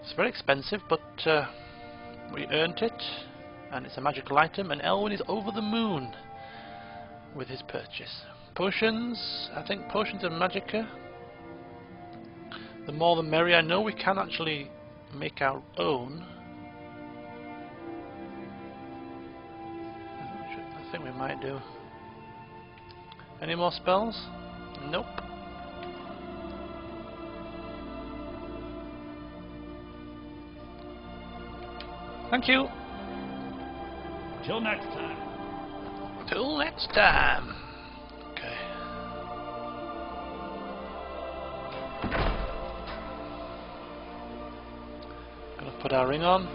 It's very expensive, but we earned it, and it's a magical item, and Elwyn is over the moon with his purchase. Potions, I think potions and magicka. The more the merrier. I know we can actually make our own. I think we might do. Any more spells? Nope. Thank you. Till next time. Till next time. Okay. Gonna put our ring on.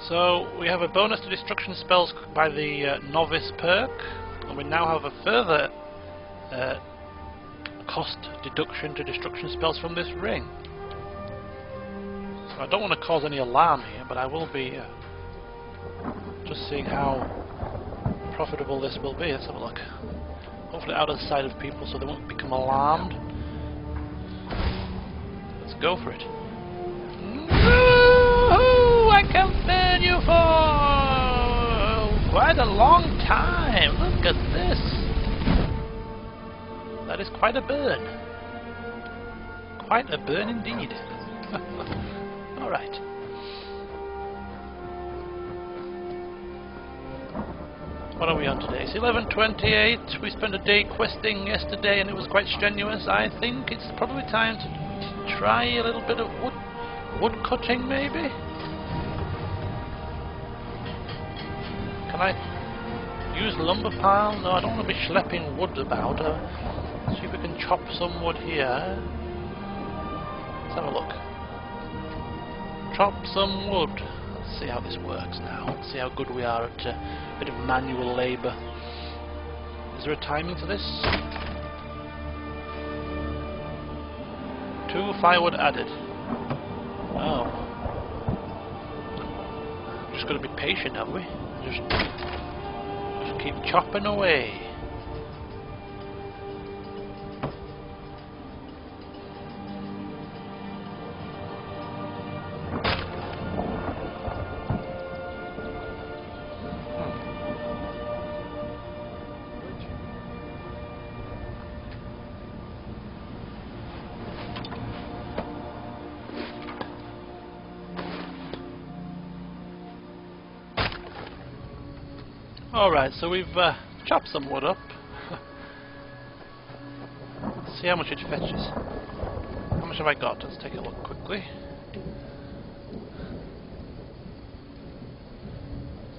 So we have a bonus to destruction spells by the novice perk, and we now have a further cost deduction to destruction spells from this ring. So I don't want to cause any alarm here, but I will be just seeing how profitable this will be. Let's have a look. Hopefully out of the sight of people so they won't become alarmed. Let's go for it. I can burn you for quite a long time. Look at this. That is quite a burn. Quite a burn indeed. Alright. What are we on today? It's 11:28. We spent a day questing yesterday and it was quite strenuous. I think it's probably time to try a little bit of wood cutting maybe? Can I use lumber pile? No, I don't want to be schlepping wood about. See if we can chop some wood here. Let's have a look. Chop some wood. Let's see how this works now. Let's see how good we are at a bit of manual labour. Is there a timing to this? 2 firewood added. Oh. Just got to be patient, have we? Just keep chopping away. Alright, so we've chopped some wood up. See how much it fetches. How much have I got? Let's take a look quickly.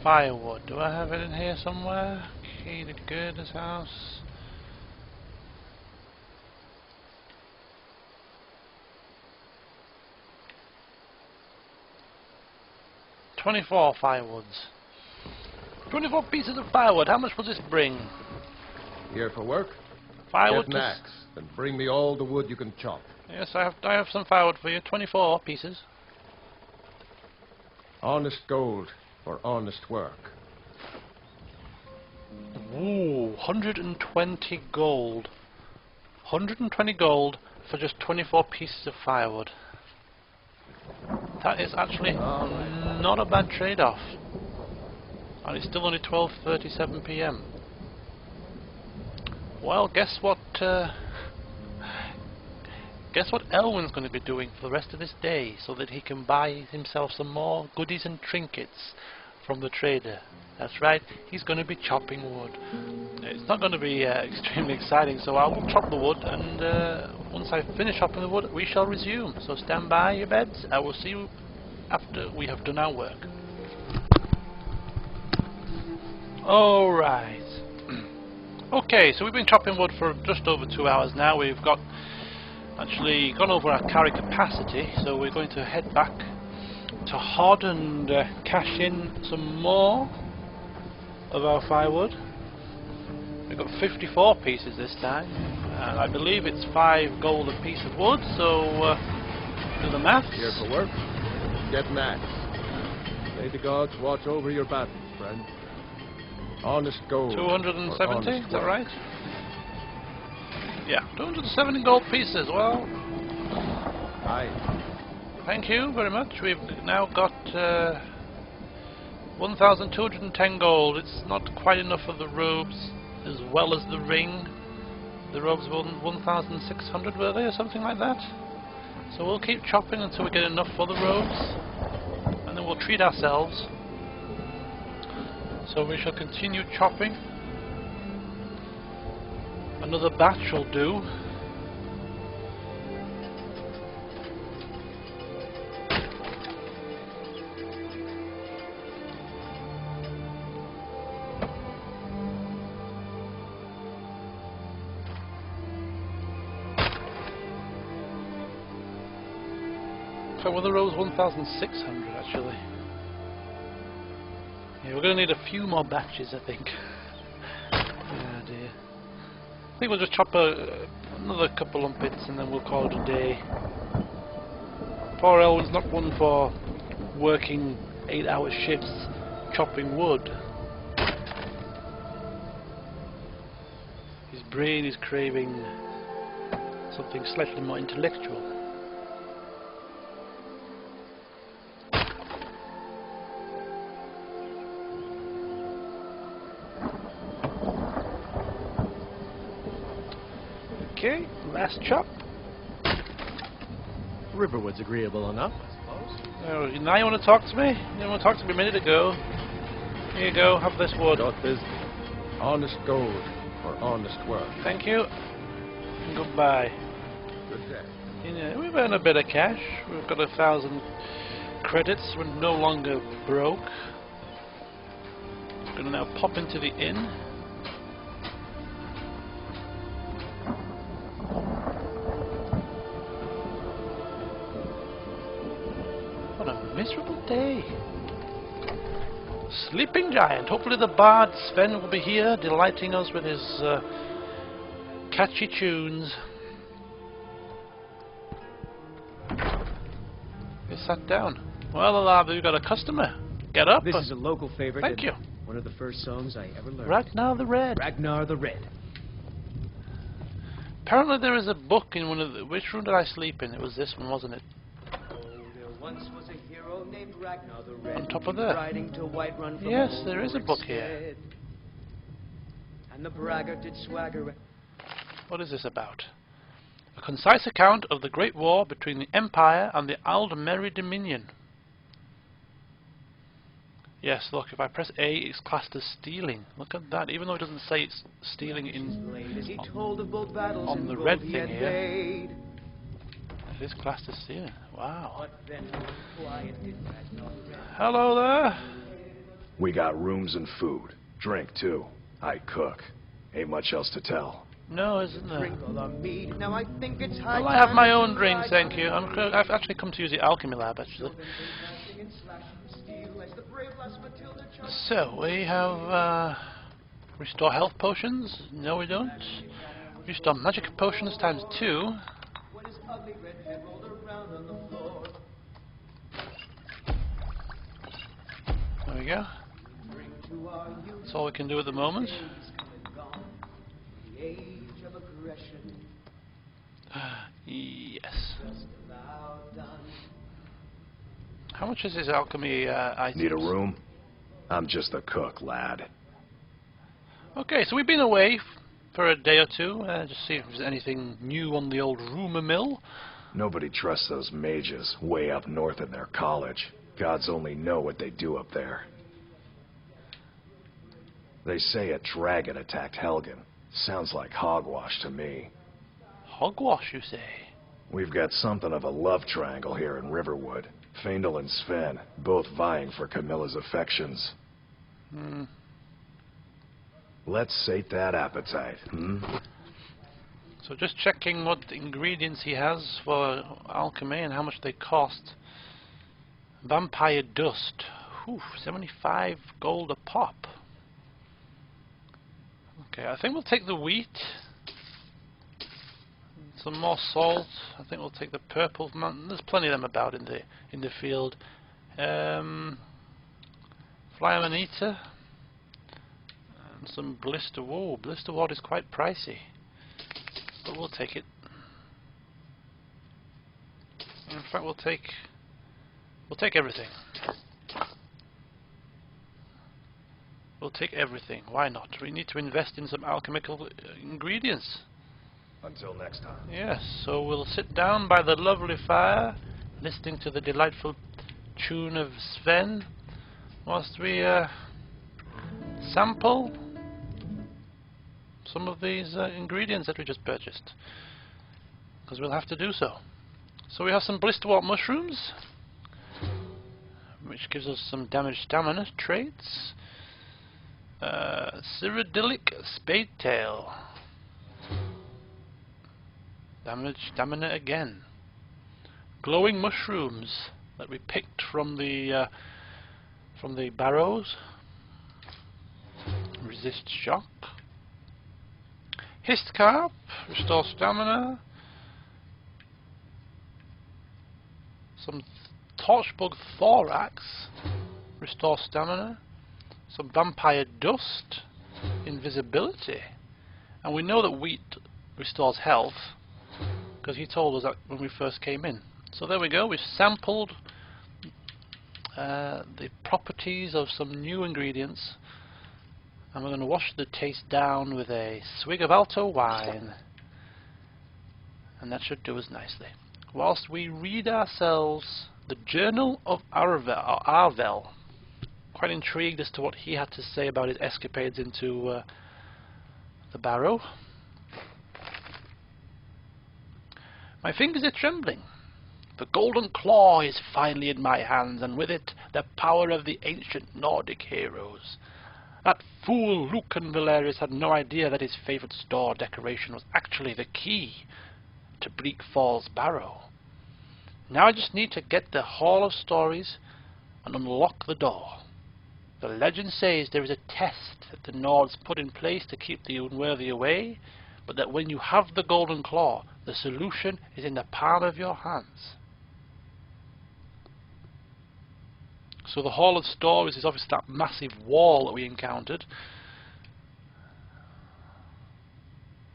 Firewood. Do I have it in here somewhere? Key to Gerda's house. $24 firewoods. 24 pieces of firewood. How much will this bring? Here for work? Firewood. Get an axe and bring me all the wood you can chop. Yes, I have some firewood for you. 24 pieces. Honest gold for honest work. Ooh, 120 gold. 120 gold for just 24 pieces of firewood. That is actually not a bad trade-off. And it's still only 12:37 p.m. Well, guess what Elwyn's going to be doing for the rest of this day so that he can buy himself some more goodies and trinkets from the trader. That's right, he's going to be chopping wood. It's not going to be extremely exciting, so I will chop the wood, and once I finish chopping the wood, we shall resume. So stand by your beds. I will see you after we have done our work. Alright. Okay, so we've been chopping wood for just over 2 hours now. We've actually gone over our carry capacity, so we're going to head back to Hod and cash in some more of our firewood. We've got 54 pieces this time, and I believe it's 5 gold a piece of wood, so do the maths. Here for work? Get an axe. May the gods watch over your battles, friend. Honest gold. 270, for honest is that work. right? Yeah, 270 gold pieces. Well, Aye. thank you very much. We've now got 1,210 gold. It's not quite enough for the robes as well as the ring. The robes were 1,600, were they, or something like that? So we'll keep chopping until we get enough for the robes, and then we'll treat ourselves. So we shall continue chopping. Another batch will do. So were the rows 1,600 actually? Yeah, we're going to need a few more batches, I think. Oh dear. I think we'll just chop another couple of bits and then we'll call it a day. Poor Elwin's not one for working 8-hour shifts chopping wood. His brain is craving something slightly more intellectual. Okay, last chop. Riverwood's agreeable enough, I suppose. Oh, now you want to talk to me? You didn't want to talk to me a minute ago. Here you go, have this wood. Got this. Honest gold for honest work. Thank you. And goodbye. Good day. Yeah, we've earned a bit of cash. We've got 1,000 credits. We're no longer broke. We're going to now pop into the inn. What a miserable day. Sleeping Giant. Hopefully the bard Sven will be here, delighting us with his catchy tunes. He sat down. Well, Alab, we've got a customer. Get up. This is a local favorite. Thank you. One of the first songs I ever learned. Ragnar the Red. Ragnar the Red. Apparently there is a book in one of the... Which room did I sleep in? It was this one, wasn't it? Oh, there once was a hero named Ragnar the Red. On top of that. Riding to Whiterun from Yes, old there is a book here. Ormstead. And the braggart did swagger. What is this about? A concise account of the Great War between the Empire and the Aldmeri Dominion. Yes, look, if I press A, it's classed as stealing. Look at that, even though it doesn't say it's stealing He told of both battles on and the both red he thing had here. made. It is classed as stealing. Wow. But then quiet did Ragnar the Red. Hello there. We got rooms and food. Drink, too. I cook. Ain't much else to tell. No, isn't there? Sprinkle on mead. Now I think it's high Well, I have time my to own drink, ride thank on you. I've actually come to use the alchemy lab, actually. So, we have restore health potions. No, we don't. Restore magic potions times 2. There we go. That's all we can do at the moment. Yes. How much is this alchemy item? Need a room? I'm just a cook, lad. Okay, so we've been away for a day or two, just see if there's anything new on the old rumour mill. Nobody trusts those mages way up north in their college. Gods only know what they do up there. They say a dragon attacked Helgen. Sounds like hogwash to me. Hogwash, you say? We've got something of a love triangle here in Riverwood. Faendal and Sven, both vying for Camilla's affections. Let's sate that appetite, So just checking what ingredients he has for alchemy and how much they cost. Vampire dust. Whew, 75 gold a pop. Okay, I think we'll take the wheat. Some more salt. I think we'll take the purple. There's plenty of them about in the field. Fly Amanita. some blister. Whoa, blister ward is quite pricey, but we'll take it. In fact, we'll take everything. We'll take everything. Why not? We need to invest in some alchemical ingredients. Until next time. Yes, so we'll sit down by the lovely fire, listening to the delightful tune of Sven, whilst we sample some of these ingredients that we just purchased, because we'll have to do so. So we have some blisterwort mushrooms, which gives us some damaged stamina traits. Cyrodiilic spade tail. Damaged stamina again. Glowing mushrooms that we picked from the barrows. Resist shock. Histcarp, restore stamina. Some torchbug thorax, restore stamina. Some vampire dust, invisibility. And we know that wheat restores health, because he told us that when we first came in. So there we go, we've sampled the properties of some new ingredients, and we're going to wash the taste down with a swig of Alto wine, and that should do us nicely. Whilst we read ourselves the Journal of Arvel. Quite intrigued as to what he had to say about his escapades into the barrow. My fingers are trembling. The golden claw is finally in my hands, and with it the power of the ancient Nordic heroes. That fool Lucan Valerius had no idea that his favourite store decoration was actually the key to Bleak Falls Barrow. Now I just need to get the Hall of Stories and unlock the door. The legend says there is a test that the Nords put in place to keep the unworthy away, but that when you have the golden claw, the solution is in the palm of your hands. So the Hall of Stories is obviously that massive wall that we encountered.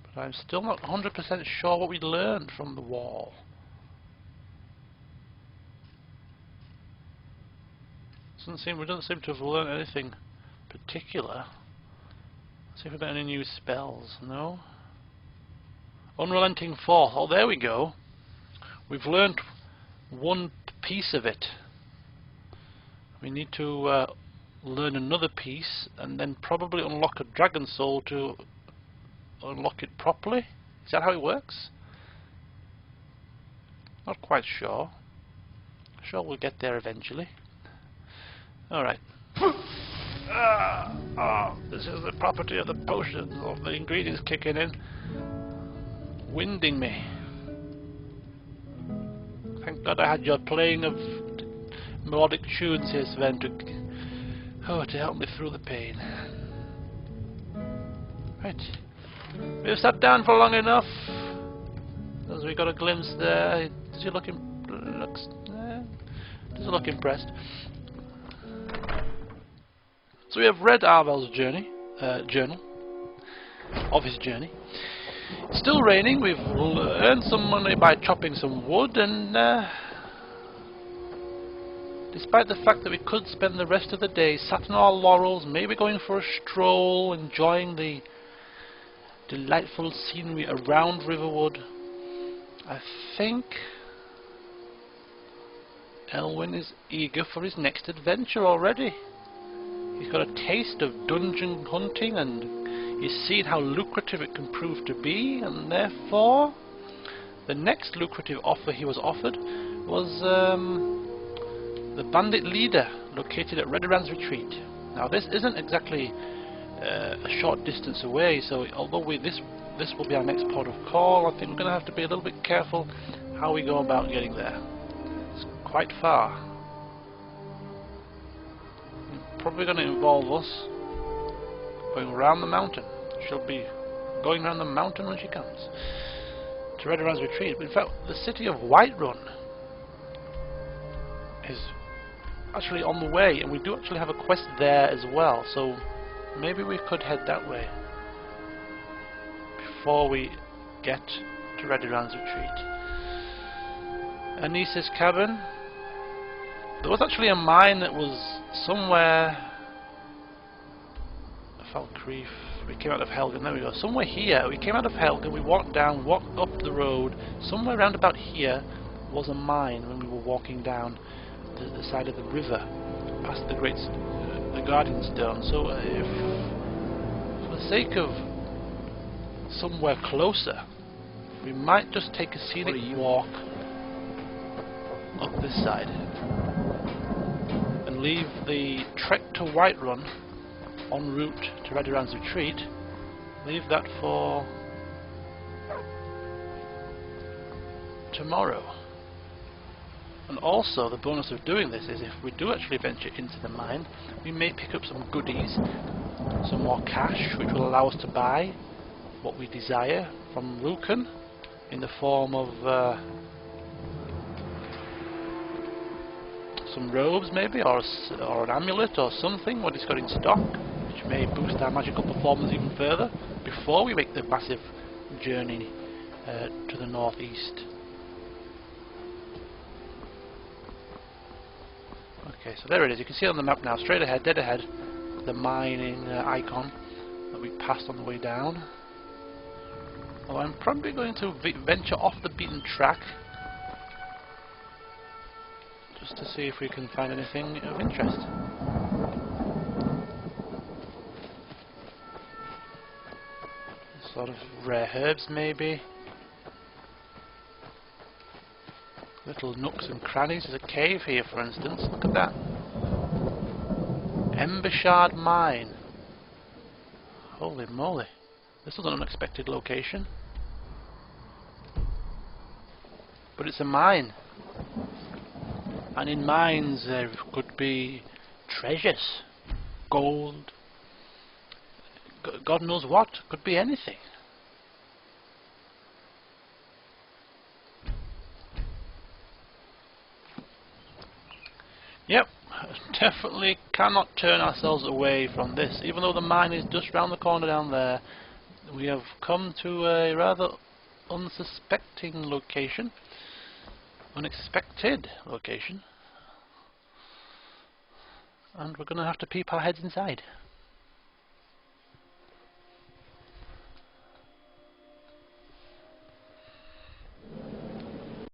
But I'm still not 100% sure what we learned from the wall. We don't seem to have learned anything particular. Let's see if we've got any new spells. No? Unrelenting Force. Oh, there we go. We've learned one piece of it. We need to learn another piece and then probably unlock a dragon soul to unlock it properly. Is that how it works? Not quite sure. Sure we'll get there eventually. Alright. This is the property of the potions, of the ingredients kicking in. Winding me. Thank God I had your playing of melodic tunes here, Sven, to help me through the pain. Right. We've sat down for long enough. As we got a glimpse there. Does he look impressed? So we have read Arvel's journal of his journey. It's still raining. We've earned some money by chopping some wood, and despite the fact that we could spend the rest of the day sat on our laurels, maybe going for a stroll, enjoying the delightful scenery around Riverwood, I think Elwyn is eager for his next adventure already. He's got a taste of dungeon hunting, and he's seen how lucrative it can prove to be, and therefore the next lucrative offer he was offered was the bandit leader located at Redderand's Retreat. Now this isn't exactly a short distance away, so although this will be our next port of call, I think we're going to have to be a little bit careful how we go about getting there. It's quite far. Probably going to involve us going around the mountain. She'll be going around the mountain when she comes to Redderand's Retreat. But in fact, the city of Whiterun is actually on the way, and we do actually have a quest there as well. So maybe we could head that way before we get to Red Iran's retreat. Anis's cabin. There was actually a mine that was somewhere. Falkreef. We came out of Helgen. There we go. Somewhere here. We came out of Helgen. We walked down, walked up the road. Somewhere around about here was a mine when we were walking down the side of the river, past the the Guardian Stone. So, if for the sake of somewhere closer, we might just take a scenic walk up this side and leave the trek to Whiterun en route to Red Iran's retreat. Leave that for tomorrow. And also, the bonus of doing this is if we do actually venture into the mine, we may pick up some goodies, some more cash, which will allow us to buy what we desire from Lucan in the form of some robes maybe, or an amulet or something, what he's got in stock, which may boost our magical performance even further before we make the massive journey to the northeast. Okay, so there it is. You can see it on the map now, straight ahead, dead ahead, the mining icon that we passed on the way down. Well, I'm probably going to venture off the beaten track just to see if we can find anything of interest. Sort of rare herbs maybe. Little nooks and crannies. There's a cave here, for instance. Look at that. Embershard Mine. Holy moly. This was an unexpected location. But it's a mine. And in mines there could be treasures. Gold. God knows what. Could be anything. Yep, definitely cannot turn ourselves away from this. Even though the mine is just round the corner down there, we have come to a rather unsuspected location. And we're going to have to peep our heads inside.